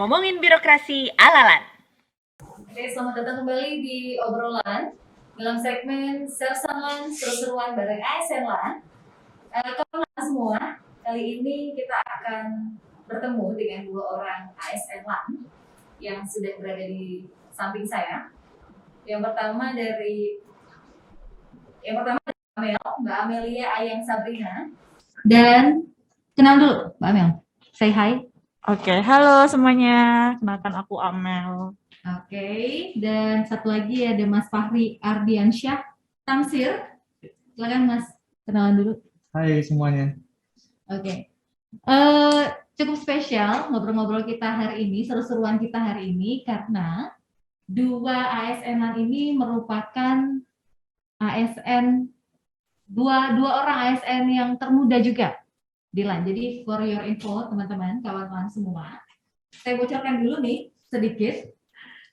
ngomongin birokrasi ala-lan. Oke, selamat datang kembali di obrolan dalam segmen Sersanlan seru-seruan bareng ASN LAN. Kawan semua, kali ini kita akan bertemu dengan dua orang ASN LAN yang sudah berada di samping saya. Yang pertama dari Mbak Amelia Ayang Sabrina. Dan kenal dulu, Mbak Amel. Say hi. Oke, halo semuanya. Kenalkan aku Amel. Oke, dan satu lagi ada Mas Fahri Ardiansyah Tamsir. Silakan Mas, kenalan dulu. Hai semuanya. Oke. Cukup spesial ngobrol-ngobrol kita hari ini, seru-seruan kita hari ini karena dua ASN ini merupakan ASN dua orang ASN yang termuda juga di LAN. Jadi for your info teman-teman, kawan-kawan semua, saya bocorkan dulu nih sedikit.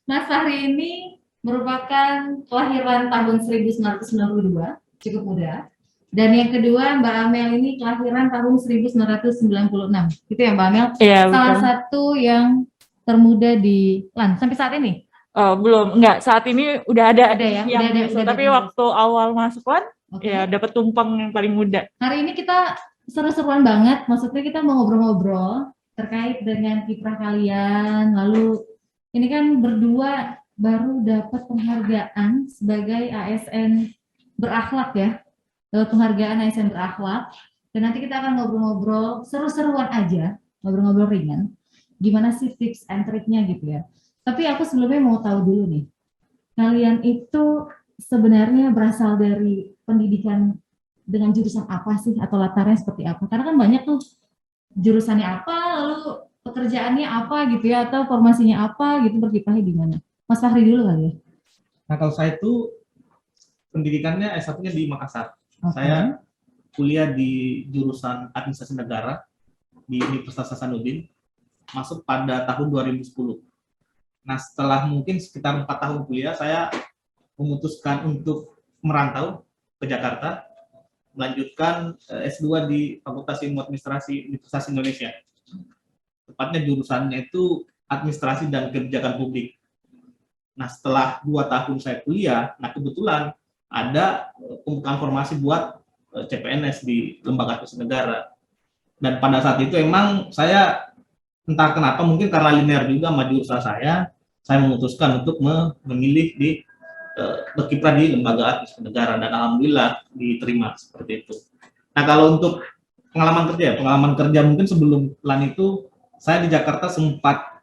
Mas Fahri ini merupakan kelahiran tahun 1992, cukup muda. Dan yang kedua Mbak Amel ini kelahiran tahun 1996. Gitu ya Mbak Amel? Iya, Salah betul. satu yang termuda di LAN sampai saat ini. Oh, belum. Enggak, saat ini udah ada ya, yang udah tapi ada. waktu awal masuk LAN, Okay. ya dapat tumpeng yang paling muda. Hari ini kita seru-seruan banget, maksudnya kita mau ngobrol-ngobrol terkait dengan kiprah kalian. Lalu ini kan berdua baru dapat penghargaan sebagai ASN berakhlak ya, dapat penghargaan ASN berakhlak. Dan nanti kita akan ngobrol-ngobrol seru-seruan aja, ngobrol-ngobrol ringan. Gimana sih tips and triknya gitu ya. Tapi aku sebelumnya mau tahu dulu nih, kalian itu sebenarnya berasal dari pendidikan dengan jurusan apa sih atau latarnya seperti apa? Karena kan banyak tuh jurusannya apa, lalu pekerjaannya apa gitu ya, atau formasinya apa gitu, berkiprahnya gimana? Mas Fahri dulu kali ya. Nah kalau saya itu pendidikannya S1-nya di Makassar. Okay. Saya kuliah di jurusan Administrasi Negara di Universitas Hasanuddin, masuk pada tahun 2010. Nah setelah mungkin sekitar 4 tahun kuliah, saya memutuskan untuk merantau ke Jakarta, melanjutkan S2 di Fakultas Ilmu Administrasi Universitas Indonesia. Tepatnya jurusannya itu Administrasi dan Kebijakan Publik. Nah setelah 2 tahun saya kuliah, nah kebetulan ada pembukaan formasi buat CPNS di Lembaga Administrasi Negara. Dan pada saat itu emang saya entah kenapa, mungkin karena linear juga sama jurusan saya memutuskan untuk memilih di berkiprah di Lembaga Administrasi Negara, dan alhamdulillah diterima seperti itu. Nah kalau untuk pengalaman kerja mungkin sebelum LAN itu saya di Jakarta sempat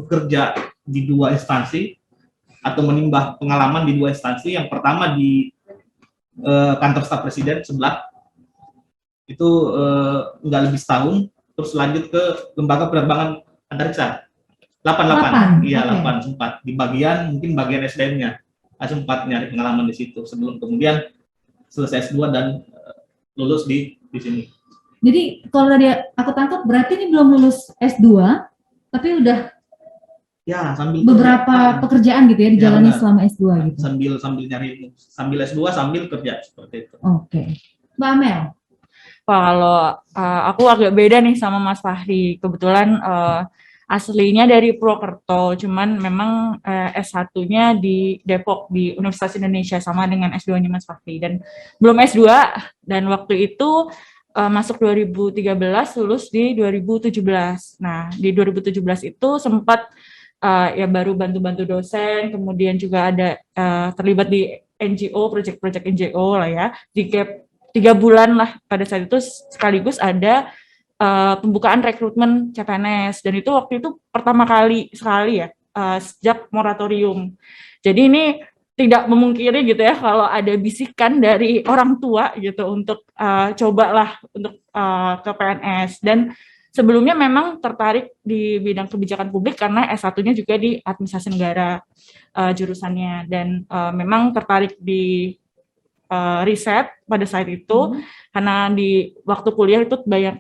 bekerja di 2 instansi atau menimbah pengalaman di 2 instansi. Yang pertama di kantor staf presiden sebelah, itu nggak lebih setahun, terus lanjut ke lembaga penerbangan antariksa 88. Iya, okay. 8 sempat di bagian SDM-nya. Saya sempat nyari pengalaman di situ sebelum kemudian selesai S2 dan lulus di sini. Jadi kalau tadi aku tangkap berarti ini belum lulus S2 tapi udah ya sambil beberapa pekerjaan gitu ya dijalani selama S2 gitu. Sambil nyari, sambil S2 sambil kerja seperti itu. Oke. Mbak Amel. Kalau aku agak beda nih sama Mas Fahri. Kebetulan aslinya dari Purwokerto, cuman memang S1-nya di Depok di Universitas Indonesia sama dengan S2-nya Mas Fahri, dan belum S2. Dan waktu itu masuk 2013, lulus di 2017. Nah, di 2017 itu sempat ya baru bantu-bantu dosen, kemudian juga ada terlibat di NGO, proyek-proyek NGO lah ya, di gap 3 bulan lah pada saat itu, sekaligus ada pembukaan rekrutmen CPNS, dan itu waktu itu pertama kali sekali ya sejak moratorium. Jadi ini tidak memungkiri gitu ya kalau ada bisikan dari orang tua gitu untuk cobalah untuk ke PNS. Dan sebelumnya memang tertarik di bidang kebijakan publik karena S1-nya juga di Administrasi Negara jurusannya, dan memang tertarik di riset pada saat itu karena di waktu kuliah itu banyak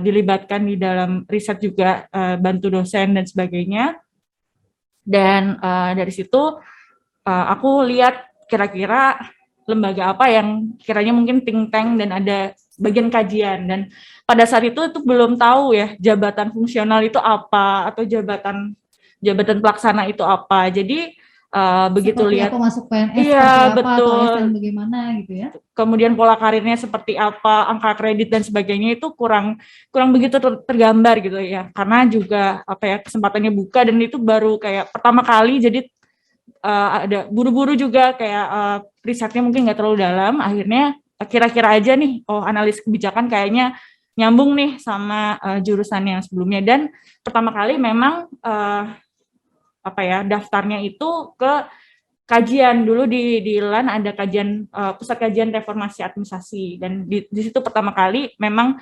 dilibatkan di dalam riset juga, bantu dosen dan sebagainya. Dan dari situ aku lihat kira-kira lembaga apa yang kiranya mungkin think tank dan ada bagian kajian, dan pada saat itu belum tahu ya jabatan fungsional itu apa atau jabatan pelaksana itu apa. Jadi begitu Seperti lihat, apa masuk PNS, iya seperti apa, atau betul, ASN bagaimana gitu ya. kemudian pola karirnya seperti apa, angka kredit dan sebagainya itu kurang begitu tergambar gitu ya, karena juga apa ya, kesempatannya buka dan itu baru kayak pertama kali, jadi ada buru-buru juga kayak risetnya mungkin nggak terlalu dalam, akhirnya kira-kira aja nih, oh analis kebijakan kayaknya nyambung nih sama jurusan yang sebelumnya, dan pertama kali memang apa ya, daftarnya itu ke kajian dulu di LAN, ada kajian pusat kajian reformasi administrasi, dan di situ pertama kali memang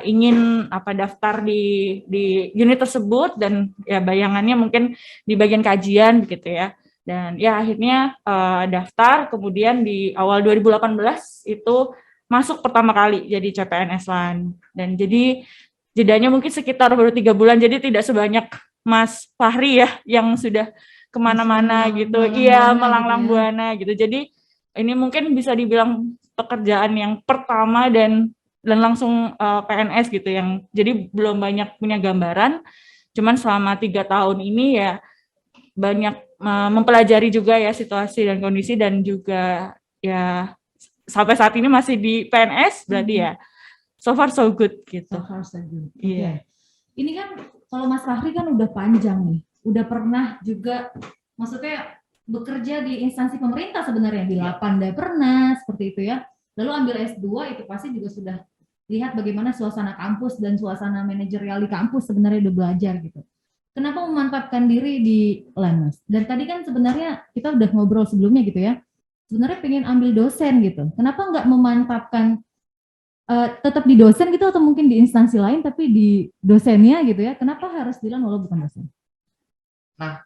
ingin apa daftar di unit tersebut, dan ya bayangannya mungkin di bagian kajian begitu ya, dan ya akhirnya daftar, kemudian di awal 2018 itu masuk pertama kali jadi CPNS LAN, dan jadi jedanya mungkin sekitar baru 3 bulan, jadi tidak sebanyak Mas Fahri ya yang sudah kemana-mana gitu, iya melanglang gitu ya. buana gitu. Jadi ini mungkin bisa dibilang pekerjaan yang pertama dan langsung PNS gitu, yang jadi belum banyak punya gambaran. Cuman selama 3 tahun ini ya banyak mempelajari juga ya situasi dan kondisi, dan juga ya sampai saat ini masih di PNS, berarti ya so far so good gitu. So far so good. Iya. Ini kan kalau Mas Fahri kan udah panjang nih, udah pernah juga, maksudnya bekerja di instansi pemerintah sebenarnya, di Lapanda pernah, seperti itu ya. Lalu ambil S2 itu pasti juga sudah lihat bagaimana suasana kampus dan suasana manajerial di kampus, sebenarnya udah belajar gitu. Kenapa memantapkan diri di LAN, Mas? Dan tadi kan sebenarnya kita udah ngobrol sebelumnya gitu ya, sebenarnya pengen ambil dosen gitu. Kenapa nggak memantapkan tetap di dosen gitu, atau mungkin di instansi lain tapi di dosennya gitu ya? Kenapa harus bilang walau bukan dosen? Nah,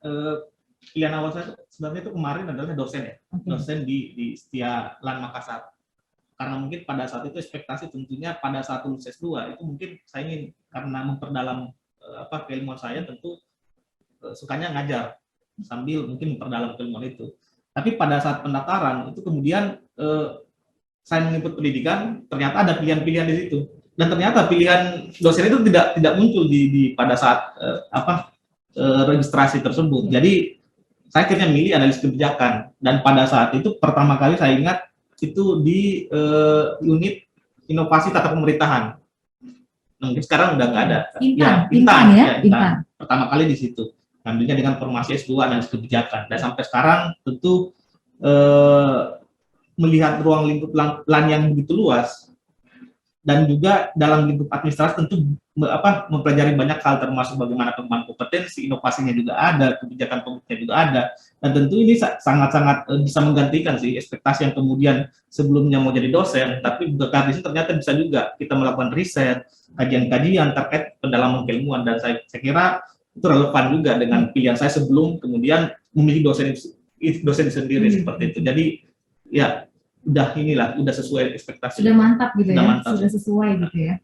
pilihan awal saya sebenarnya itu kemarin adalah dosen ya, dosen di Setia LAN Makassar. Karena mungkin pada saat itu ekspektasi tentunya pada saat lulus S2 itu mungkin saya ingin karena memperdalam keilmuan saya, tentu sukanya ngajar sambil mungkin memperdalam keilmuan itu. Tapi pada saat pendaftaran itu kemudian saya mengikut pendidikan, ternyata ada pilihan-pilihan di situ, dan ternyata pilihan dosen itu tidak muncul di pada saat registrasi tersebut. Jadi saya akhirnya milih analis kebijakan, dan pada saat itu pertama kali saya ingat itu di unit inovasi tata pemerintahan. Mungkin sekarang udah nggak ada. Intan. Pertama kali di situ, ngambilnya dengan formasi S2 analis kebijakan, dan sampai sekarang tentu melihat ruang lingkup LAN yang begitu luas, dan juga dalam lingkup administrasi tentu mempelajari banyak hal, termasuk bagaimana pengembangan kompetensi, inovasinya juga ada, kebijakan publiknya juga ada, dan tentu ini sangat-sangat bisa menggantikan sih ekspektasi yang kemudian sebelumnya mau jadi dosen, tapi berkat di sini ternyata bisa juga kita melakukan riset, kajian-kajian terkait pendalaman keilmuan, dan saya kira itu relevan juga dengan pilihan saya sebelum kemudian memilih dosen sendiri seperti itu. Jadi ya udah sesuai ekspektasi. Sudah mantap gitu ya, mantap. Sudah sesuai gitu ya.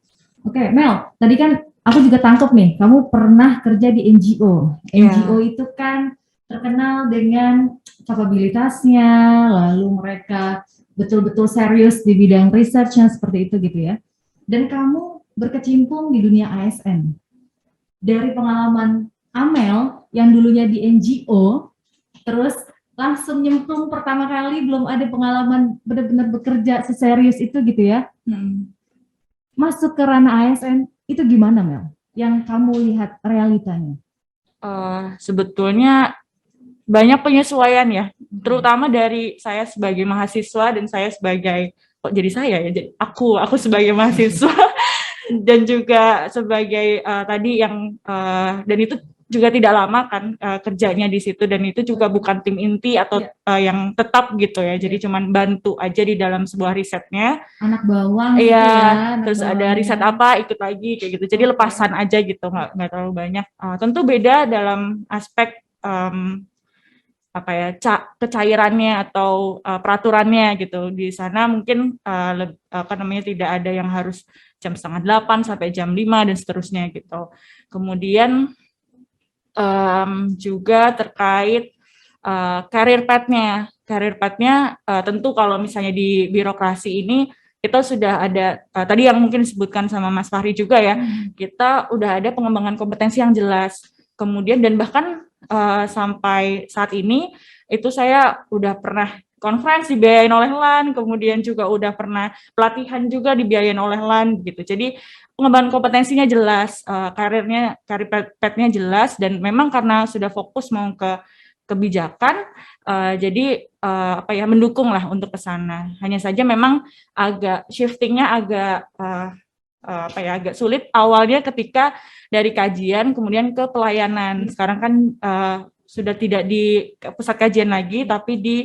Oke, Mel, tadi kan aku juga tangkap nih, kamu pernah kerja di NGO. NGO itu kan terkenal dengan kapabilitasnya, lalu mereka betul-betul serius di bidang research-nya seperti itu gitu ya. Dan kamu berkecimpung di dunia ASN. Dari pengalaman Amel yang dulunya di NGO, terus langsung nyemplung pertama kali, belum ada pengalaman benar-benar bekerja seserius itu gitu ya. Masuk ke ranah ASN itu gimana, Mel? Yang kamu lihat realitanya? Sebetulnya banyak penyesuaian ya, terutama dari saya sebagai mahasiswa dan saya sebagai, kok jadi saya ya, jadi aku sebagai mahasiswa dan juga sebagai tadi yang dan itu juga tidak lama kan kerjanya di situ, dan itu juga bukan tim inti atau yang tetap gitu ya, jadi cuman bantu aja di dalam sebuah risetnya, anak bawang gitu ya, terus ada riset apa ikut lagi kayak gitu, jadi lepasan aja gitu, nggak terlalu banyak. Tentu beda dalam aspek apa ya, kecairannya atau peraturannya gitu. Di sana mungkin tidak ada yang harus jam 7:30 sampai jam 5 dan seterusnya gitu. Kemudian juga terkait career path-nya tentu kalau misalnya di birokrasi ini kita sudah ada tadi yang mungkin disebutkan sama Mas Fahri juga ya, kita udah ada pengembangan kompetensi yang jelas. Kemudian dan bahkan sampai saat ini itu saya udah pernah conference dibiayain oleh LAN, kemudian juga udah pernah pelatihan juga dibiayain oleh LAN gitu. Jadi pengembangan kompetensinya jelas, karir path-nya jelas, dan memang karena sudah fokus mau ke kebijakan, jadi mendukung lah untuk ke sana. Hanya saja memang agak shiftingnya agak agak sulit awalnya ketika dari kajian kemudian ke pelayanan. Sekarang kan sudah tidak di pusat kajian lagi, tapi di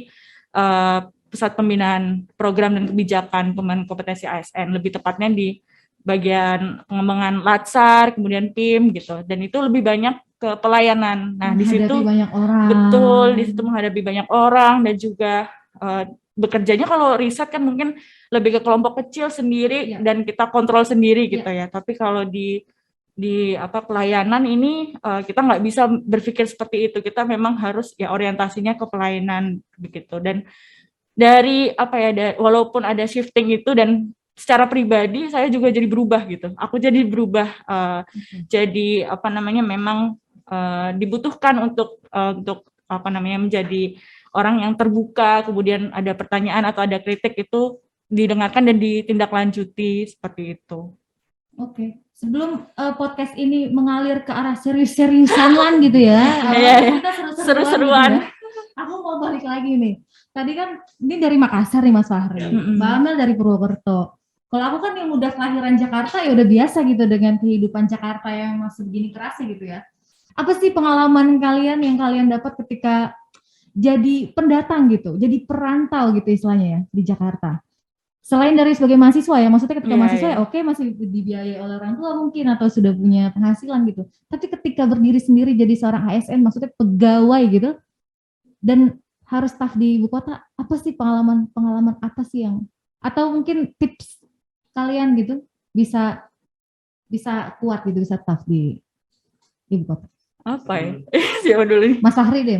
pusat pembinaan program dan kebijakan pengembangan kompetensi ASN, lebih tepatnya di bagian pengembangan latsar, kemudian PIM gitu, dan itu lebih banyak ke pelayanan. Nah, di situ banyak orang. Betul, di situ menghadapi banyak orang dan juga bekerjanya kalau riset kan mungkin lebih ke kelompok kecil sendiri dan kita kontrol sendiri gitu ya. Tapi kalau di pelayanan ini kita nggak bisa berpikir seperti itu. Kita memang harus ya orientasinya ke pelayanan begitu. Dan dari walaupun ada shifting itu, dan secara pribadi saya juga jadi berubah gitu. Aku jadi berubah jadi memang dibutuhkan untuk menjadi orang yang terbuka, kemudian ada pertanyaan atau ada kritik itu didengarkan dan ditindaklanjuti seperti itu. Oke. Sebelum podcast ini mengalir ke arah serius-seriusan lan gitu ya. Kita seru-seruan. Gitu ya. Aku mau balik lagi nih. Tadi kan ini dari Makassar nih Mas Fahri. Mbak Amel dari Purwokerto. Kalau aku kan yang udah kelahiran Jakarta ya udah biasa gitu dengan kehidupan Jakarta yang masih begini kerasnya gitu ya. Apa sih pengalaman kalian yang kalian dapat ketika jadi pendatang gitu, jadi perantau gitu istilahnya ya di Jakarta? Selain dari sebagai mahasiswa ya, maksudnya ketika mahasiswa ya oke, masih dibiayai oleh orang tua mungkin atau sudah punya penghasilan gitu. Tapi ketika berdiri sendiri jadi seorang ASN, maksudnya pegawai gitu, dan harus staf di ibu kota, apa sih pengalaman apa sih yang, atau mungkin tips kalian gitu bisa kuat gitu, bisa staf di ibu kota? Apa ya? Siapa dulu nih? Mas Fahri deh.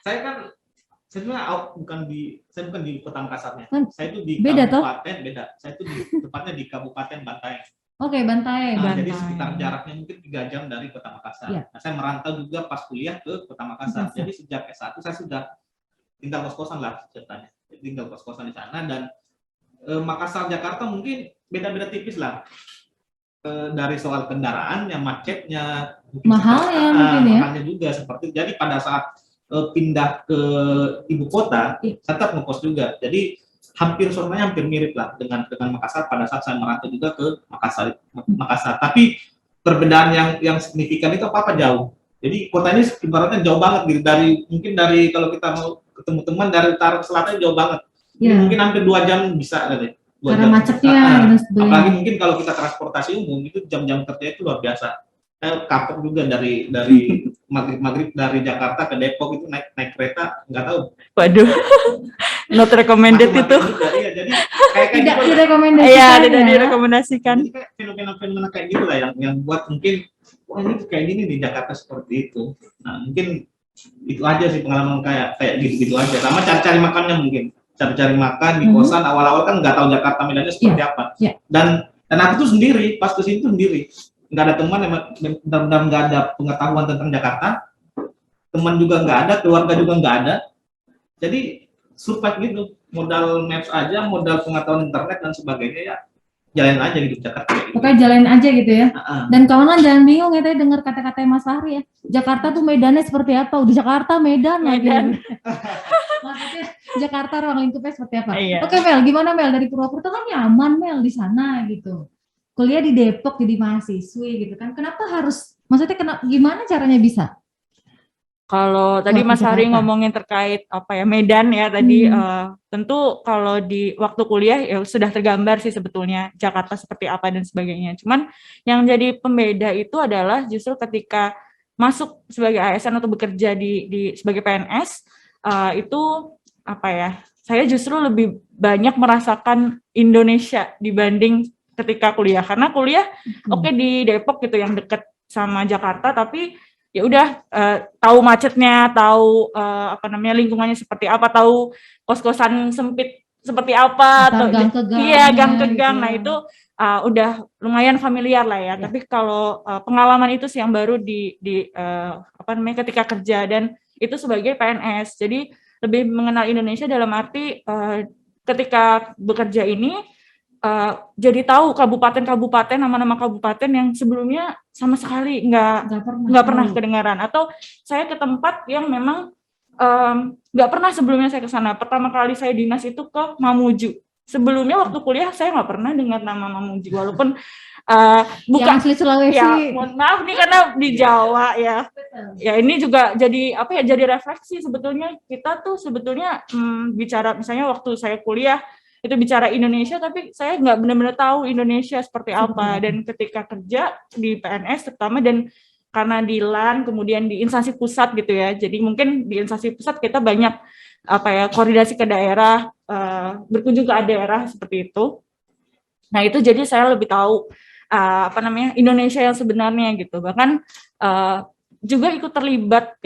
Saya bukan di Kota Makassarnya. Saya itu di kabupaten beda. Saya itu tepatnya di Kabupaten Bantaeng. Oke, Bantaeng. Jadi sekitar jaraknya mungkin 3 jam dari Kota Makassar. Nah, saya merantau juga pas kuliah ke Kota Makassar. Jadi sejak S1 saya sudah tinggal kos-kosan lah ceritanya. Tinggal kos-kosan di sana, dan Makassar Jakarta mungkin beda-beda tipis lah. Dari soal kendaraan yang macetnya, mahalnya mungkin ya. Mahalnya juga seperti. Jadi pada saat pindah ke ibu kota, tetap ngekos juga. Jadi hampir semuanya hampir mirip lah dengan Makassar pada saat saya merantau juga ke Makassar. Tapi perbedaan yang signifikan itu apa jauh. Jadi kota ini ibaratnya jauh banget gitu. Dari kalau kita mau ketemu teman dari utara ke selatan jauh banget. Mungkin hampir 2 jam bisa kali. Karena macetnya. Apalagi mungkin kalau kita transportasi umum itu jam-jam kerja itu luar biasa. Saya kapok juga dari maghrib dari Jakarta ke Depok itu naik kereta, nggak tahu. Waduh, not recommended itu. Iya, jadi kayak tidak gitu direkomendasikan. Iya, tidak direkomendasikan. Jadi kayak fenomena kayak gitu lah yang buat mungkin ini kayak gini di Jakarta seperti itu. Nah, mungkin itu aja sih pengalaman kayak gitu aja. Sama cari-cari makannya mungkin. Cari-cari makan di kosan, awal-awal kan nggak tahu Jakarta medannya seperti apa. Dan aku tuh sendiri, pas kesini tuh sendiri. Nggak ada teman, benar-benar nggak ada pengetahuan tentang Jakarta, teman juga nggak ada, keluarga juga nggak ada, jadi survive gitu, modal maps aja, modal pengetahuan internet dan sebagainya ya, jalanin aja gitu Jakarta. Pokoknya jalanin aja gitu ya. Dan kawan-kawan jangan bingung ya tadi dengar kata-kata Mas Fahri ya, Jakarta tuh medannya seperti apa? Udah Jakarta Medan. Maksudnya Jakarta ruang lingkupnya seperti apa? Oke Mel, gimana Mel, dari Purwokerto kan nyaman Mel di sana gitu. Kuliah di Depok jadi mahasiswi gitu kan. Kenapa harus, maksudnya gimana caranya bisa? Kalau tadi Mas Hari ngomongin terkait Medan ya tadi, tentu kalau di waktu kuliah ya sudah tergambar sih sebetulnya Jakarta seperti apa dan sebagainya. Cuman yang jadi pembeda itu adalah justru ketika masuk sebagai ASN atau bekerja sebagai PNS, itu saya justru lebih banyak merasakan Indonesia dibanding ketika kuliah, karena kuliah di Depok gitu yang deket sama Jakarta, tapi ya udah tahu macetnya, tahu lingkungannya seperti apa, tahu kos-kosan sempit seperti apa Antar atau gang ke gang, iya gang ke gitu gang. ya. Nah itu udah lumayan familiar lah ya. Ya. Tapi kalau pengalaman itu sih yang baru di apa namanya ketika kerja, dan itu sebagai PNS. Jadi lebih mengenal Indonesia dalam arti ketika bekerja ini jadi tahu kabupaten-kabupaten, nama-nama kabupaten yang sebelumnya sama sekali nggak pernah kedengaran, atau saya ke tempat yang memang nggak pernah sebelumnya saya ke sana. Pertama kali saya dinas itu ke Mamuju. Sebelumnya waktu kuliah saya nggak pernah dengar nama Mamuju, walaupun bukan Yang asli Sulawesi. ya, mohon maaf nih karena di Jawa ya. Ya ini juga jadi apa ya, jadi refleksi sebetulnya kita tuh sebetulnya bicara misalnya waktu saya kuliah itu bicara Indonesia, tapi saya nggak benar-benar tahu Indonesia seperti apa. Dan ketika kerja di PNS terutama, dan karena di LAN kemudian di instansi pusat gitu ya, jadi mungkin di instansi pusat kita banyak apa ya, koordinasi ke daerah, berkunjung ke daerah seperti itu. Nah itu jadi saya lebih tahu apa namanya Indonesia yang sebenarnya gitu. Bahkan juga ikut terlibat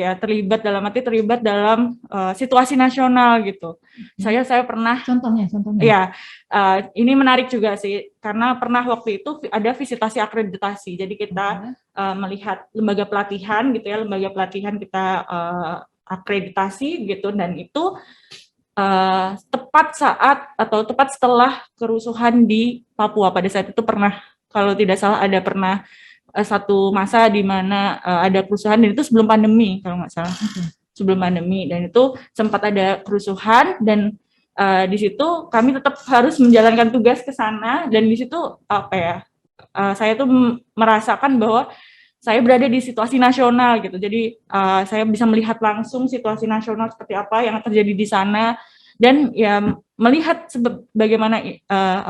dalam arti terlibat dalam situasi nasional gitu. Saya pernah Contohnya. ya ini menarik juga sih, karena pernah waktu itu ada visitasi akreditasi. Jadi kita melihat lembaga pelatihan gitu ya, lembaga pelatihan kita akreditasi gitu, dan itu tepat saat atau tepat setelah kerusuhan di Papua. Pada saat itu pernah, kalau tidak salah pernah satu masa di mana ada kerusuhan, dan itu sebelum pandemi kalau nggak salah, sebelum pandemi, dan itu sempat ada kerusuhan, dan di situ kami tetap harus menjalankan tugas ke sana, dan di situ apa ya, saya tuh merasakan bahwa saya berada di situasi nasional gitu. Jadi saya bisa melihat langsung situasi nasional seperti apa yang terjadi di sana, dan ya melihat bagaimana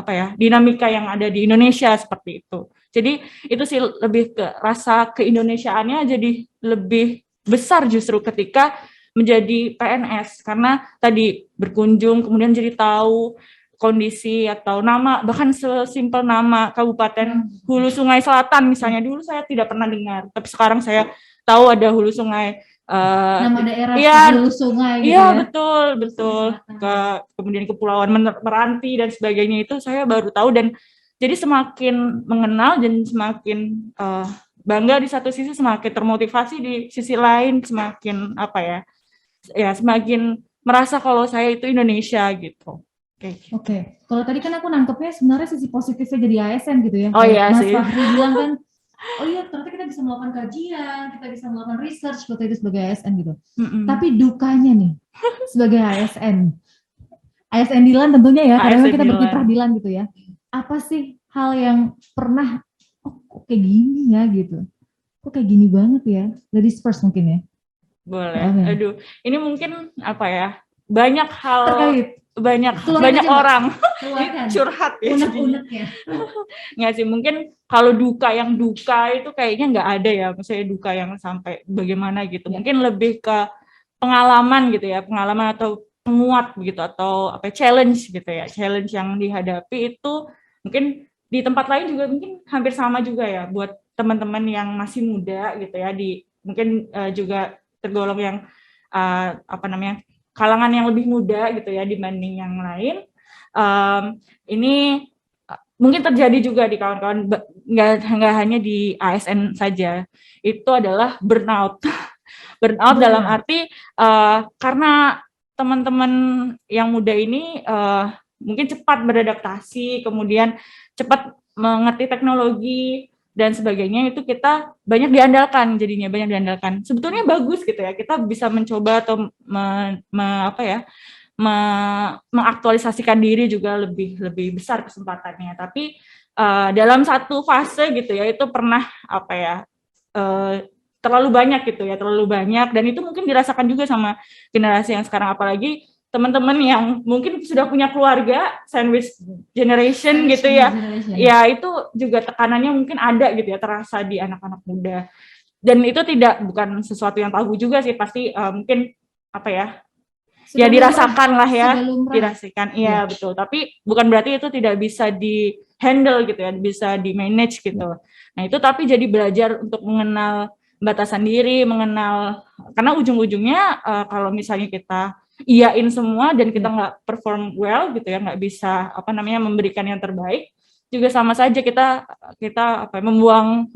apa ya, dinamika yang ada di Indonesia seperti itu. Jadi itu sih lebih ke rasa keindonesiaannya jadi lebih besar justru ketika menjadi PNS, karena tadi berkunjung kemudian jadi tahu kondisi atau nama, bahkan sesimpel nama Kabupaten Hulu Sungai Selatan misalnya, dulu saya tidak pernah dengar, tapi sekarang saya tahu ada Hulu Sungai. Nama daerah Hulu Sungai gitu iya, ya. betul. Kemudian Kepulauan Meranti dan sebagainya, itu saya baru tahu, dan jadi semakin mengenal dan semakin bangga di satu sisi, semakin termotivasi di sisi lain, semakin apa ya semakin merasa kalau saya itu Indonesia gitu. Oke. Kalau tadi kan aku nangkepnya sebenarnya sisi positifnya jadi ASN gitu ya. Oh iya Mas sih. Fahri bilang kan, oh iya ternyata kita bisa melakukan kajian, kita bisa melakukan research waktu itu sebagai ASN gitu. Tapi dukanya nih sebagai ASN di LAN tentunya ya, karena kita berkiprah di LAN gitu ya. Apa sih hal yang pernah, kok kayak gini ya gitu, kok kayak gini banget ya, ladies first mungkin ya. Boleh. Aduh, ini mungkin apa ya, banyak hal terkait. banyak orang curhat ya. Unek-unek ya. Nggak sih, mungkin kalau duka itu kayaknya nggak ada ya, misalnya duka yang sampai bagaimana gitu. Mungkin lebih ke pengalaman gitu ya, pengalaman atau penguat begitu, atau apa challenge gitu ya, challenge yang dihadapi itu mungkin di tempat lain juga mungkin hampir sama juga ya, buat teman-teman yang masih muda gitu ya, mungkin juga tergolong yang apa namanya, kalangan yang lebih muda gitu ya dibanding yang lain. Ini mungkin terjadi juga di kawan-kawan, nggak hanya di ASN saja, itu adalah burnout. Burnout dalam arti karena teman-teman yang muda ini mungkin cepat beradaptasi, kemudian cepat mengerti teknologi dan sebagainya, itu kita banyak diandalkan jadinya, sebetulnya bagus gitu ya, kita bisa mencoba atau mengaktualisasikan diri juga lebih besar kesempatannya, tapi dalam satu fase gitu ya, itu pernah apa ya, terlalu banyak, dan itu mungkin dirasakan juga sama generasi yang sekarang, apalagi teman-teman yang mungkin sudah punya keluarga, sandwich generation gitu ya. Ya itu juga tekanannya mungkin ada gitu ya, terasa di anak-anak muda. Dan itu bukan sesuatu yang tabu juga sih, pasti mungkin apa ya, ya dirasakan lah ya, dirasakan. Iya betul, tapi bukan berarti itu tidak bisa di handle gitu ya, bisa di manage gitu. Nah itu tapi jadi belajar untuk mengenal batasan diri, karena ujung-ujungnya kalau misalnya kita iyain semua dan kita nggak perform well gitu ya, nggak bisa memberikan yang terbaik, juga sama saja kita membuang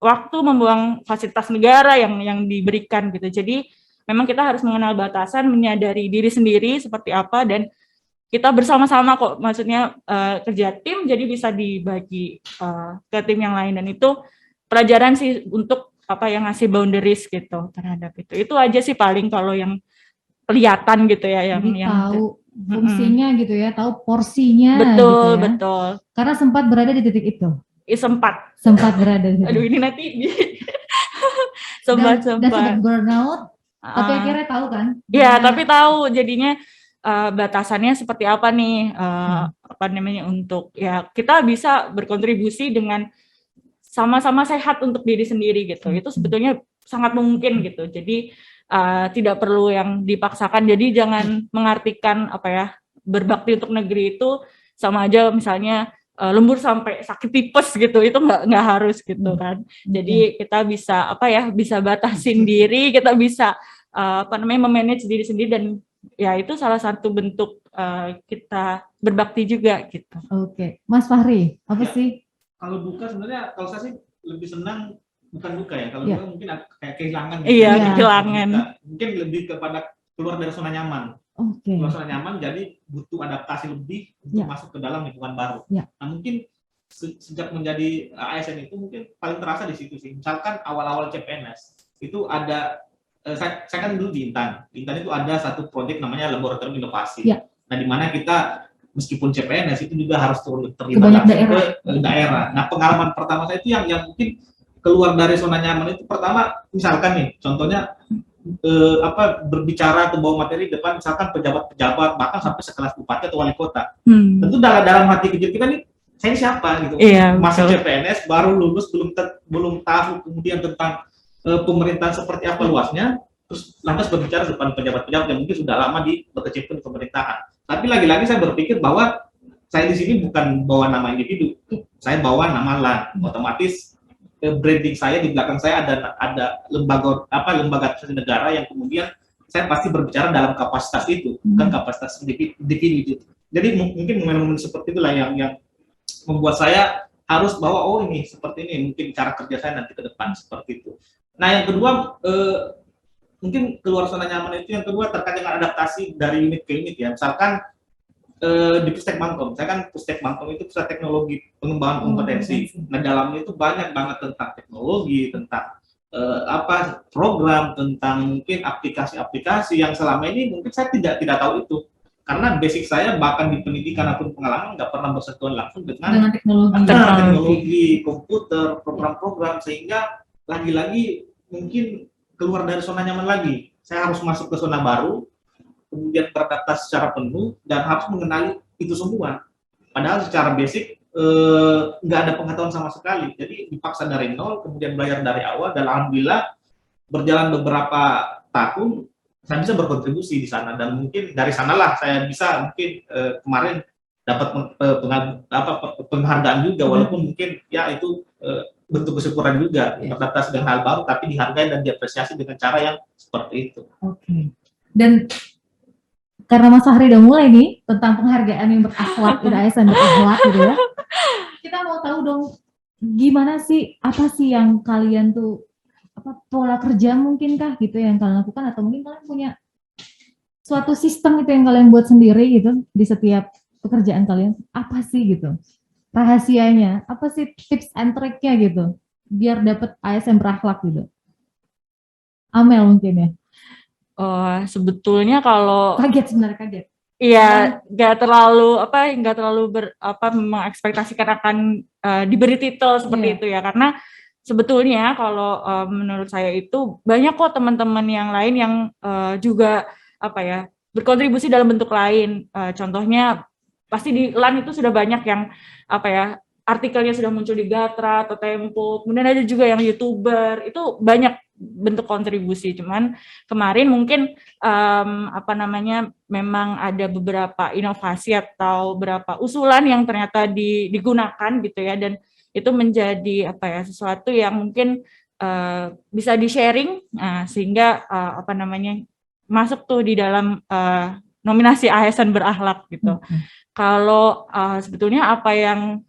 waktu, membuang fasilitas negara yang diberikan gitu. Jadi memang kita harus mengenal batasan, menyadari diri sendiri seperti apa, dan kita bersama-sama kok, maksudnya kerja tim jadi bisa dibagi ke tim yang lain, dan itu pelajaran sih untuk yang ngasih boundaries gitu terhadap itu. Itu aja sih paling kalau yang kelihatan gitu ya, yang tahu fungsinya gitu ya, tahu porsinya betul gitu ya. betul. Karena sempat berada di titik itu. Sempat berada di titik. Aduh, ini nanti dan sempat burnout. Tapi akhirnya tahu kan? Iya, tapi tahu jadinya batasannya seperti apa nih, untuk ya kita bisa berkontribusi dengan sama-sama sehat untuk diri sendiri gitu. Itu sebetulnya sangat mungkin gitu. Jadi tidak perlu yang dipaksakan. Jadi jangan mengartikan berbakti untuk negeri itu sama aja misalnya lembur sampai sakit tipes gitu. Itu nggak harus gitu kan. Jadi kita bisa bisa batasin diri, kita bisa memanage diri sendiri, dan ya itu salah satu bentuk kita berbakti juga gitu. Oke. Mas Fahri, apa sih? Kalau duka sebenarnya, kalau saya sih lebih senang bukan duka ya. Kalau duka mungkin kayak kehilangan. Iya, kehilangan. Mungkin lebih kepada keluar dari zona nyaman. Keluar zona nyaman, jadi butuh adaptasi lebih untuk masuk ke dalam lingkungan baru. Nah mungkin sejak menjadi ASN itu mungkin paling terasa di situ sih. Misalkan awal-awal CPNS itu ada, saya kan dulu di Intan. Di Intan itu ada satu proyek namanya Laboratorium Inovasi. Nah di mana kita meskipun CPNS itu juga harus terlibat ke daerah. Nah pengalaman pertama saya itu yang mungkin keluar dari zona nyaman itu, pertama misalkan nih contohnya berbicara atau bawa materi depan misalkan pejabat-pejabat, bahkan sampai sekelas bupati atau wali kota. Tentu dalam hati kecil kita nih, saya siapa gitu, masih CPNS baru lulus, belum tahu kemudian tentang pemerintahan seperti apa luasnya, terus lantas berbicara depan pejabat-pejabat yang mungkin sudah lama berkecimpung di pemerintahan. Tapi lagi-lagi saya berpikir bahwa saya di sini bukan bawa nama individu, saya bawa nama LAN. Otomatis branding saya, di belakang saya ada lembaga negara yang kemudian saya pasti berbicara dalam kapasitas itu, bukan kapasitas individu. Jadi mungkin momen-momen seperti itulah yang membuat saya harus bahwa ini seperti ini mungkin cara kerja saya nanti ke depan seperti itu. Nah yang kedua, mungkin keluar zona nyaman itu yang kedua terkait dengan adaptasi dari unit ke unit ya. Misalkan di Pustek Bangkom, saya kan Pustek Bangkom itu pusat teknologi pengembangan kompetensi. Nah dalamnya itu banyak banget tentang teknologi, tentang program, tentang mungkin aplikasi-aplikasi yang selama ini mungkin saya tidak tahu itu. Karena basic saya bahkan di pendidikan ataupun pengalaman nggak pernah bersentuhan langsung dengan teknologi komputer, program-program, sehingga lagi-lagi mungkin keluar dari zona nyaman lagi. Saya harus masuk ke zona baru, kemudian beradaptasi secara penuh, dan harus mengenali itu semua. Padahal secara basic nggak ada pengetahuan sama sekali. Jadi dipaksa dari nol, kemudian belajar dari awal, dan alhamdulillah berjalan beberapa tahun, saya bisa berkontribusi di sana, dan mungkin dari sanalah saya bisa mungkin kemarin dapat penghargaan juga, walaupun mungkin ya itu bentuk kesyukuran juga, beradaptasi dengan hal baru tapi dihargai dan diapresiasi dengan cara yang seperti itu. Oke. Dan karena Mas Fahri udah mulai nih tentang penghargaan yang berakhlak, ASN berakhlak gitu ya, kita mau tahu dong gimana sih, apa sih yang kalian tuh, pola kerja mungkinkah gitu yang kalian lakukan, atau mungkin kalian punya suatu sistem itu yang kalian buat sendiri gitu di setiap pekerjaan kalian, apa sih gitu rahasianya, apa sih tips and trick-nya gitu biar dapat ASN berakhlak gitu? Amel mungkin ya. Sebetulnya kalau kaget. Iya, nggak terlalu mengekspektasikan akan diberi titel seperti itu ya, karena sebetulnya kalau menurut saya itu banyak kok teman-teman yang lain yang juga berkontribusi dalam bentuk lain. Contohnya pasti di LAN itu sudah banyak yang artikelnya sudah muncul di Gatra atau Tempo, kemudian ada juga yang YouTuber, itu banyak bentuk kontribusi. Cuman kemarin mungkin memang ada beberapa inovasi atau beberapa usulan yang ternyata digunakan gitu ya, dan itu menjadi sesuatu yang mungkin bisa di-sharing, sehingga masuk tuh di dalam nominasi ASN berakhlak gitu. Kalau sebetulnya apa yang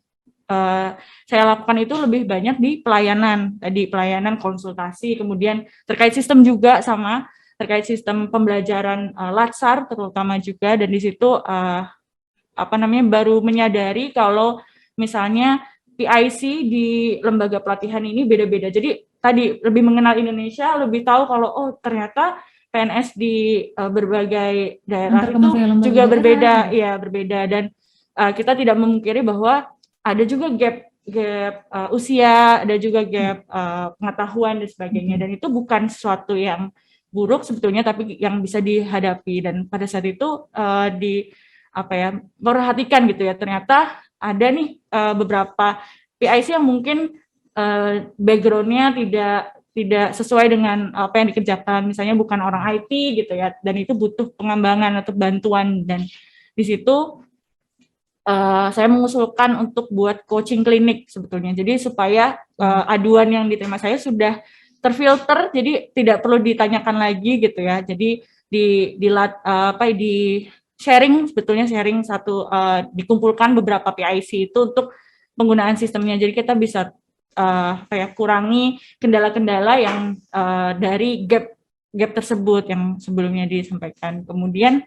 saya lakukan itu lebih banyak di pelayanan, tadi pelayanan konsultasi, kemudian terkait sistem juga sama terkait sistem pembelajaran Latsar terutama juga, dan di situ baru menyadari kalau misalnya PIC di lembaga pelatihan ini beda-beda. Jadi tadi lebih mengenal Indonesia, lebih tahu kalau oh ternyata PNS di berbagai daerah itu juga berbeda, ya berbeda, dan kita tidak memungkiri bahwa ada juga gap usia, ada juga gap pengetahuan dan sebagainya, dan itu bukan sesuatu yang buruk sebetulnya, tapi yang bisa dihadapi. Dan pada saat itu perhatikan gitu ya, ternyata ada nih beberapa PIC yang mungkin background-nya tidak sesuai dengan apa yang dikerjakan, misalnya bukan orang IT gitu ya, dan itu butuh pengembangan atau bantuan. Dan di situ saya mengusulkan untuk buat coaching klinik sebetulnya, jadi supaya aduan yang diterima saya sudah terfilter, jadi tidak perlu ditanyakan lagi gitu ya. Jadi di sharing sebetulnya dikumpulkan beberapa PIC itu untuk penggunaan sistemnya. Jadi kita bisa kurangi kendala-kendala yang dari gap tersebut yang sebelumnya disampaikan. Kemudian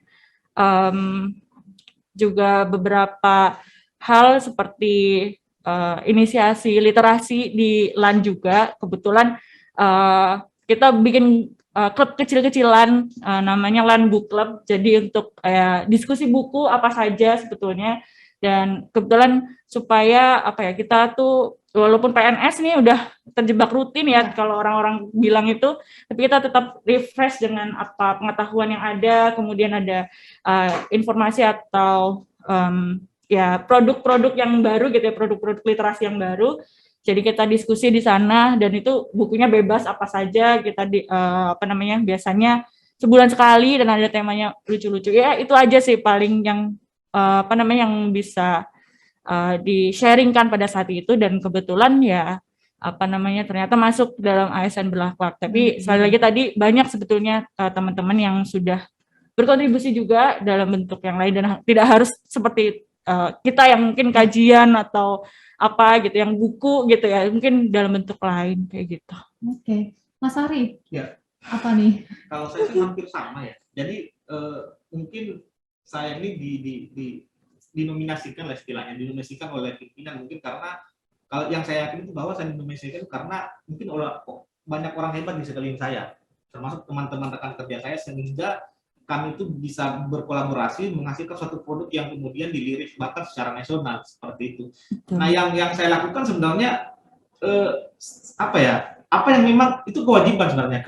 juga beberapa hal seperti inisiasi literasi di LAN juga. Kebetulan kita bikin klub kecil-kecilan namanya LAN Book Club. Jadi untuk diskusi buku apa saja sebetulnya, dan kebetulan supaya kita tuh walaupun PNS nih udah terjebak rutin ya kalau orang-orang bilang itu, tapi kita tetap refresh dengan apa pengetahuan yang ada, kemudian ada informasi atau produk-produk yang baru gitu ya, produk-produk literasi yang baru. Jadi kita diskusi di sana, dan itu bukunya bebas apa saja, kita biasanya sebulan sekali, dan ada temanya lucu-lucu. Ya itu aja sih paling yang yang bisa di-sharingkan pada saat itu, dan kebetulan ya ternyata masuk dalam ASN berakhlak. Tapi sekali lagi tadi banyak sebetulnya teman-teman yang sudah berkontribusi juga dalam bentuk yang lain, dan tidak harus seperti kita yang mungkin kajian atau apa gitu, yang buku gitu ya, mungkin dalam bentuk lain kayak gitu. Oke. Mas Ari, ya. Apa nih? Kalau saya sih hampir sama ya. Jadi mungkin saya ini dinominasikan lah istilahnya, dinominasikan oleh pimpinan mungkin karena kalau yang saya yakin itu bahwa saya dinominasikan karena mungkin banyak orang hebat di sekeliling saya, termasuk teman-teman rekan kerja saya, sehingga kami itu bisa berkolaborasi menghasilkan suatu produk yang kemudian dilirik bahkan secara nasional seperti itu. Nah, yang saya lakukan sebenarnya apa yang memang itu kewajiban sebenarnya.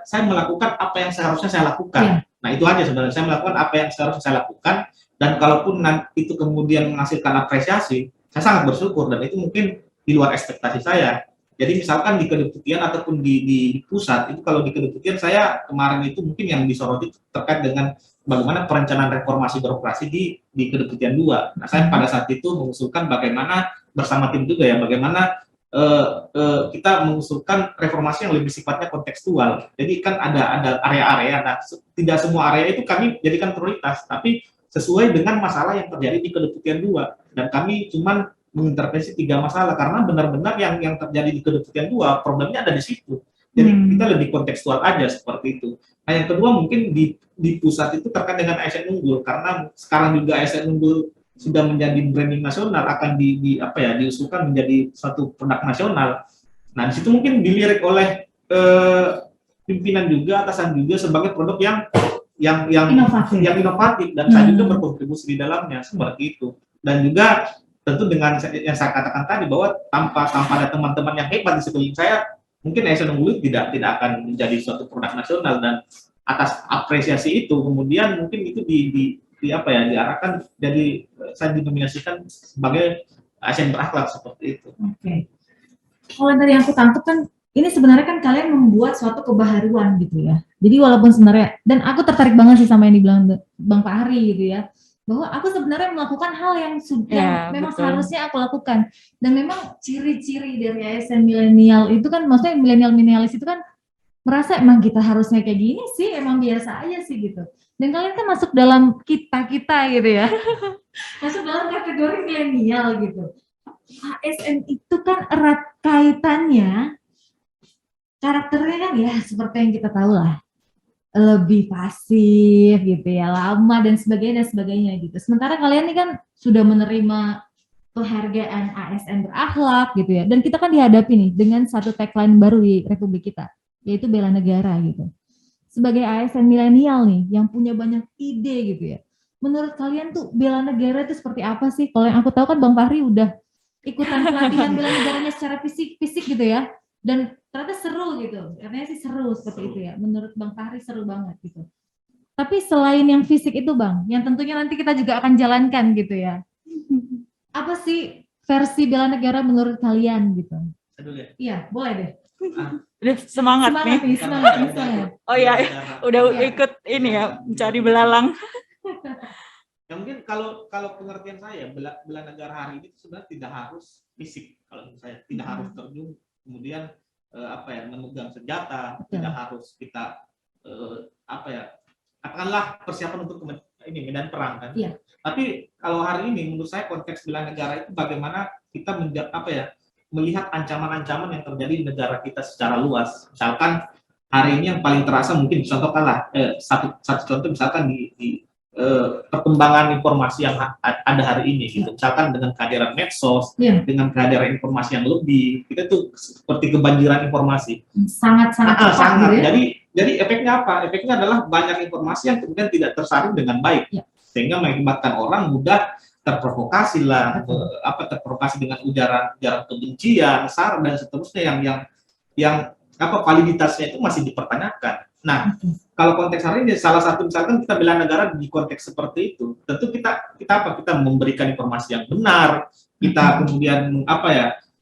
Saya melakukan apa yang seharusnya saya lakukan. Nah, itu aja sebenarnya, saya melakukan apa yang seharusnya saya lakukan, dan kalaupun itu kemudian menghasilkan apresiasi, saya sangat bersyukur, dan itu mungkin di luar ekspektasi saya. Jadi misalkan di kedeputian ataupun di pusat, itu kalau di kedeputian saya kemarin itu mungkin yang disoroti terkait dengan bagaimana perencanaan reformasi birokrasi di kedeputian 2. Nah, saya pada saat itu mengusulkan bagaimana bersama tim juga ya, bagaimana kita mengusulkan reformasi yang lebih sifatnya kontekstual. Jadi kan ada area-area, nah, tidak semua area itu kami jadikan prioritas, tapi sesuai dengan masalah yang terjadi di kedeputian 2. Dan kami cuman mengintervensi 3 masalah karena benar-benar yang terjadi di kedeputian 2 problemnya ada di situ. Jadi kita lebih kontekstual aja seperti itu. Nah, yang kedua mungkin di pusat itu terkait dengan ASN unggul, karena sekarang juga ASN unggul sudah menjadi branding nasional, akan diusulkan menjadi satu produk nasional. Nah, di situ mungkin dilirik oleh pimpinan juga, atasan juga sebagai produk yang inovatif, dan saya juga berkontribusi di dalamnya seperti itu. Dan juga tentu dengan yang saya katakan tadi bahwa tanpa ada teman-teman yang hebat di sekeliling saya, mungkin ASN unggul tidak akan menjadi suatu produk nasional. Dan atas apresiasi itu kemudian mungkin itu diarahkan, jadi saya dinominasikan sebagai ASN berakhlak seperti itu. Oke. Kalau dari yang aku tangkap kan ini sebenarnya kan kalian membuat suatu kebaharuan gitu ya. Jadi walaupun sebenarnya, dan aku tertarik banget sih sama yang dibilang Bang Pak Ari gitu ya, bahwa aku sebenarnya melakukan hal yang memang seharusnya aku lakukan. Dan memang ciri-ciri dari ASN milenial itu kan, maksudnya milenial-milenialis itu kan merasa emang kita harusnya kayak gini sih, emang biasa aja sih gitu. Dan kalian kan masuk dalam kita gitu ya. Masuk dalam kategori milenial gitu. ASN itu kan erat kaitannya, karakternya kan ya seperti yang kita tahu lah, lebih pasif gitu ya, lama dan sebagainya gitu. Sementara kalian ini kan sudah menerima penghargaan ASN berakhlak gitu ya, dan kita kan dihadapi nih dengan satu tagline baru di Republik kita, yaitu bela negara gitu. Sebagai ASN milenial nih yang punya banyak ide gitu ya, menurut kalian tuh bela negara itu seperti apa sih? Kalau yang aku tahu kan Bang Fahri udah ikutan pelatihan bela negaranya secara fisik gitu ya, dan ternyata seru gitu, katanya sih seru seperti itu ya, menurut Bang Fahri seru banget gitu. Tapi selain yang fisik itu Bang, yang tentunya nanti kita juga akan jalankan gitu ya, apa sih versi bela negara menurut kalian gitu? Saya dulu ya. Iya, boleh deh. Udah semangat nih. Semangat. Oh iya, udah Iya. ikut ini ya, mencari belalang. Ya mungkin kalau pengertian saya bela negara hari ini sebenarnya tidak harus fisik, kalau menurut saya tidak harus terjun kemudian memegang senjata, tidak harus kita katakanlah persiapan untuk ini medan perang kan. Iya. Tapi kalau hari ini menurut saya konteks bela negara itu bagaimana kita melihat ancaman-ancaman yang terjadi di negara kita secara luas. Misalkan hari ini yang paling terasa mungkin contohkanlah satu contoh misalkan di perkembangan informasi yang ada hari ini gitu. Misalkan dengan kehadiran medsos, dengan kehadiran informasi yang lebih, kita tuh seperti kebanjiran informasi. Sangat-sangat sangat. Gitu ya? Jadi efeknya apa? Efeknya adalah banyak informasi yang kemudian tidak tersaring dengan baik, sehingga mengakibatkan orang mudah terprovokasi lah, terprovokasi dengan ujaran kebencian, sara dan seterusnya yang validitasnya itu masih dipertanyakan. Nah, kalau konteks hari ini salah satu misalkan kita bela negara di konteks seperti itu, tentu kita memberikan informasi yang benar, kita kemudian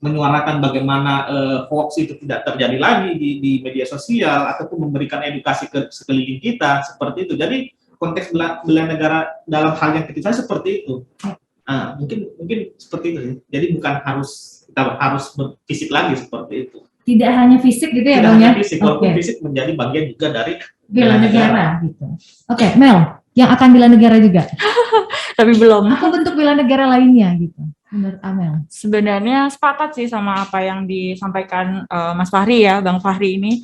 menyuarakan bagaimana hoax itu tidak terjadi lagi di media sosial ataupun memberikan edukasi ke sekeliling kita seperti itu. Jadi konteks bela negara dalam hal yang ketiga seperti itu. Nah, mungkin seperti itu. Jadi bukan kita harus fisik lagi seperti itu. Tidak hanya fisik gitu ya, Tidak Bang ya? hanya fisik, walaupun fisik menjadi bagian juga dari bela negara gitu. Oke, Mel, yang akan bela negara juga. Tapi belum. Apa bentuk bela negara lainnya gitu, menurut Amel? Sebenarnya sepakat sih sama apa yang disampaikan Mas Fahri ya, Bang Fahri ini.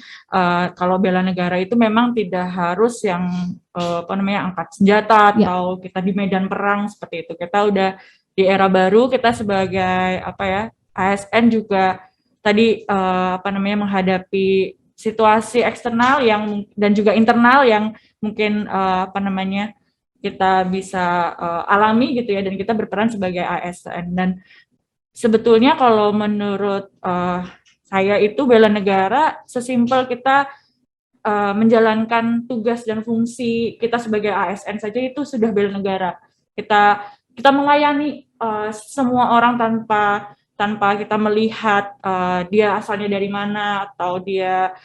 Kalau bela negara itu memang tidak harus yang angkat senjata atau kita di medan perang seperti itu. Kita udah di era baru, kita sebagai ASN juga tadi menghadapi situasi eksternal dan juga internal yang mungkin kita bisa alami gitu ya, dan kita berperan sebagai ASN. Dan sebetulnya kalau menurut saya itu bela negara sesimpel kita menjalankan tugas dan fungsi kita sebagai ASN saja itu sudah bela negara. Kita melayani semua orang tanpa kita melihat dia asalnya dari mana atau dia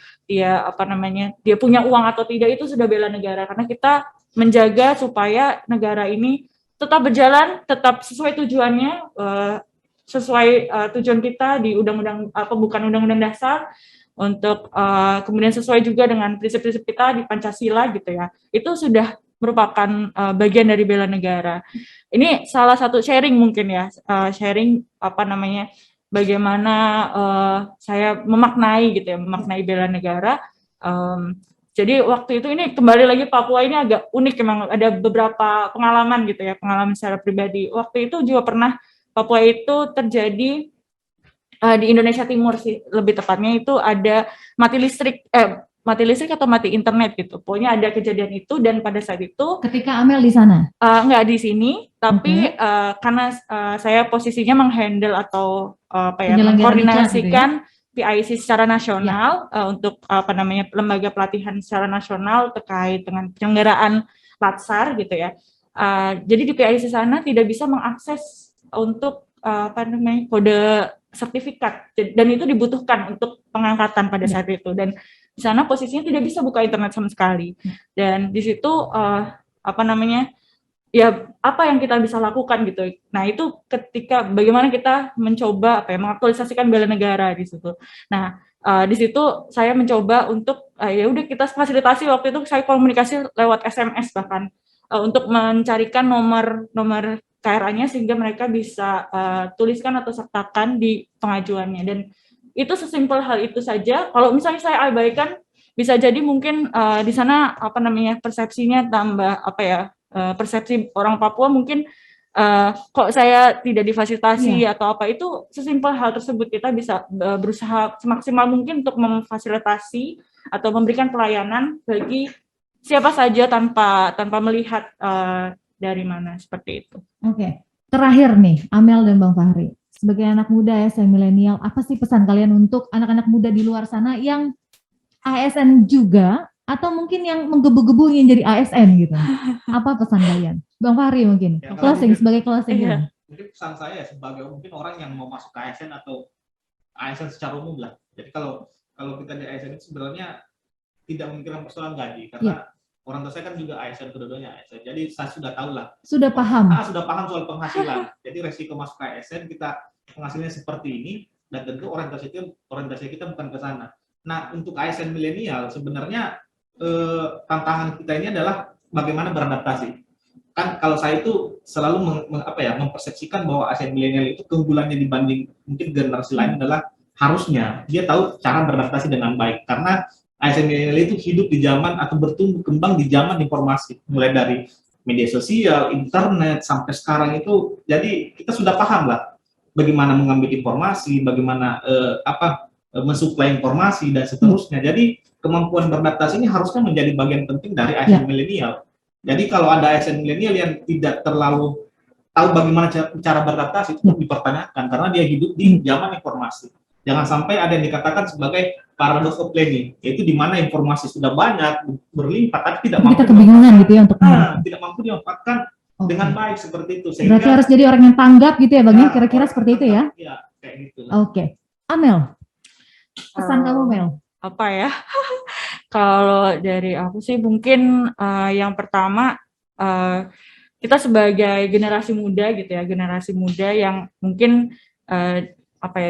punya uang atau tidak, itu sudah bela negara, karena kita menjaga supaya negara ini tetap berjalan, tetap sesuai tujuannya, sesuai tujuan kita di bukan undang-undang dasar, untuk kemudian sesuai juga dengan prinsip-prinsip kita di Pancasila gitu ya. Itu sudah merupakan bagian dari bela negara. Ini salah satu sharing mungkin ya, bagaimana saya memaknai bela negara. Jadi waktu itu ini kembali lagi Papua ini agak unik, memang ada beberapa pengalaman gitu ya, pengalaman secara pribadi. Waktu itu juga pernah Papua itu terjadi di Indonesia Timur sih, lebih tepatnya itu ada mati listrik atau mati internet gitu. Pokoknya ada kejadian itu, dan pada saat itu ketika Amel di sana? Nggak di sini, tapi karena saya posisinya menghandle atau mengkoordinasikan PIC secara nasional untuk lembaga pelatihan secara nasional terkait dengan penyelenggaraan Latsar gitu ya. Jadi di PIC sana tidak bisa mengakses untuk kode sertifikat, dan itu dibutuhkan untuk pengangkatan pada saat itu, dan di sana posisinya tidak bisa buka internet sama sekali. Dan di situ ya apa yang kita bisa lakukan gitu. Nah itu ketika bagaimana kita mencoba mengaktualisasikan bela negara di situ. Nah di situ saya mencoba untuk ya udah kita fasilitasi, waktu itu saya komunikasi lewat SMS bahkan untuk mencarikan nomor KRA-nya sehingga mereka bisa tuliskan atau sertakan di pengajuannya. Dan itu sesimpel hal itu saja. Kalau misalnya saya abaikan, bisa jadi mungkin di sana persepsinya tambah persepsi orang Papua mungkin kok saya tidak difasilitasi atau apa, itu sesimpel hal tersebut. Kita bisa berusaha semaksimal mungkin untuk memfasilitasi atau memberikan pelayanan bagi siapa saja tanpa melihat dari mana, seperti itu. Oke. Terakhir nih, Amel dan Bang Fahri, sebagai anak muda ya, saya milenial, apa sih pesan kalian untuk anak-anak muda di luar sana yang ASN juga, atau mungkin yang menggebu-gebu ingin jadi ASN gitu? Apa pesan kalian? Bang Fahri mungkin, Ya, closing, mungkin, sebagai closing. Iya. Mungkin pesan saya sebagai mungkin orang yang mau masuk ke ASN atau ASN secara umum lah. Jadi kalau kita di ASN itu sebenarnya tidak memikirkan persoalan gaji, karena orang tua saya kan juga ASN, kedua-duanya ASN. Jadi saya sudah tahu lah. Sudah paham. Sudah paham soal penghasilan. Jadi resiko masuk ke ASN, kita penghasilannya seperti ini, dan tentu orientasi kita bukan ke sana. Nah, untuk ASN milenial sebenarnya tantangan kita ini adalah bagaimana beradaptasi. Kan kalau saya itu selalu mempersepsikan bahwa ASN milenial itu keunggulannya dibanding mungkin generasi lain adalah harusnya dia tahu cara beradaptasi dengan baik, karena ASN milenial itu hidup di zaman atau bertumbuh kembang di zaman informasi, mulai dari media sosial, internet sampai sekarang itu. Jadi kita sudah paham lah bagaimana mengambil informasi, bagaimana mensuplai informasi dan seterusnya. Jadi kemampuan beradaptasi ini harusnya menjadi bagian penting dari ASN milenial. Jadi kalau ada ASN milenial yang tidak terlalu tahu bagaimana cara beradaptasi, itu dipertanyakan karena dia hidup di zaman informasi. Jangan sampai ada yang dikatakan sebagai paradox of planning, yaitu di mana informasi sudah banyak, berlimpah, tapi tidak mampu. Kita kebingungan gitu ya untuk tidak mampu dimanfaatkan dengan baik seperti itu. Sehingga, berarti harus jadi orang yang tanggap gitu ya Bang, ya? Kira-kira seperti itu ya? Iya, kayak gitu. Oke. Amel, pesan kamu Mel? Apa ya? Kalau dari aku sih mungkin yang pertama kita sebagai generasi muda gitu ya, generasi muda yang mungkin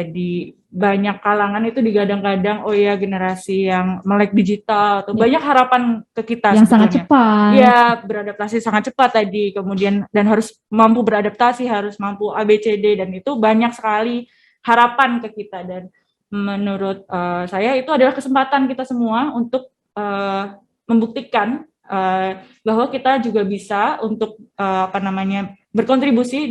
di banyak kalangan itu digadang-gadang generasi yang melek digital atau banyak harapan ke kita yang sebetulnya. Sangat cepat. Ya, beradaptasi sangat cepat tadi, kemudian dan harus mampu beradaptasi, harus mampu ABCD, dan itu banyak sekali harapan ke kita. Dan menurut saya itu adalah kesempatan kita semua untuk membuktikan bahwa kita juga bisa untuk berkontribusi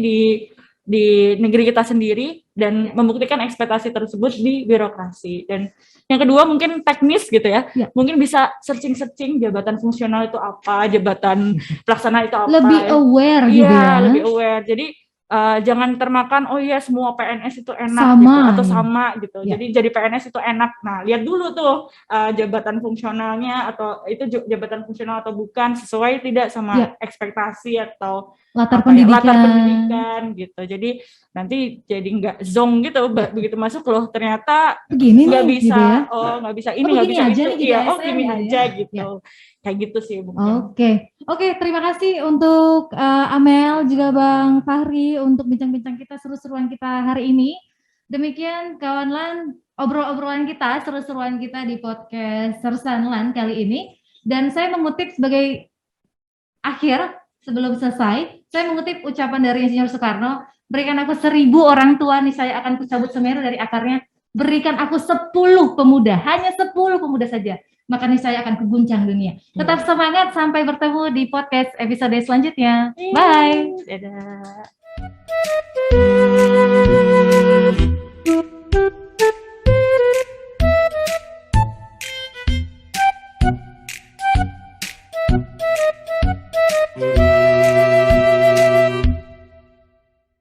di negeri kita sendiri dan membuktikan ekspektasi tersebut di birokrasi. Dan yang kedua mungkin teknis gitu ya. Mungkin bisa searching jabatan fungsional itu apa, jabatan pelaksana itu apa. Lebih aware gitu ya. Lebih aware. Jadi jangan termakan semua PNS itu enak sama, gitu atau sama gitu. Jadi jadi PNS itu enak. Nah, lihat dulu tuh jabatan fungsionalnya, atau itu jabatan fungsional atau bukan, sesuai tidak sama ekspektasi atau latar pendidikan gitu. Jadi nanti jadi nggak zong gitu begitu masuk loh ternyata nggak bisa gitu ya? nggak bisa ini, nggak bisa itu. Iya, gini aja gitu. Kayak gitu sih mungkin. Oke, terima kasih untuk Amel juga Bang Fahri untuk bincang-bincang kita, seru-seruan kita hari ini. Demikian kawan LAN, obrolan kita, seru-seruan kita di podcast Sersan LAN kali ini. Dan saya mengutip sebagai akhir sebelum selesai, saya mengutip ucapan dari Insinyur Soekarno, berikan aku 1000 orang tua, nih saya akan kucabut semeru dari akarnya, berikan aku 10 pemuda, hanya 10 pemuda saja, maka nih saya akan keguncang dunia. Tetap semangat, sampai bertemu di podcast episode selanjutnya. Bye. Dadah.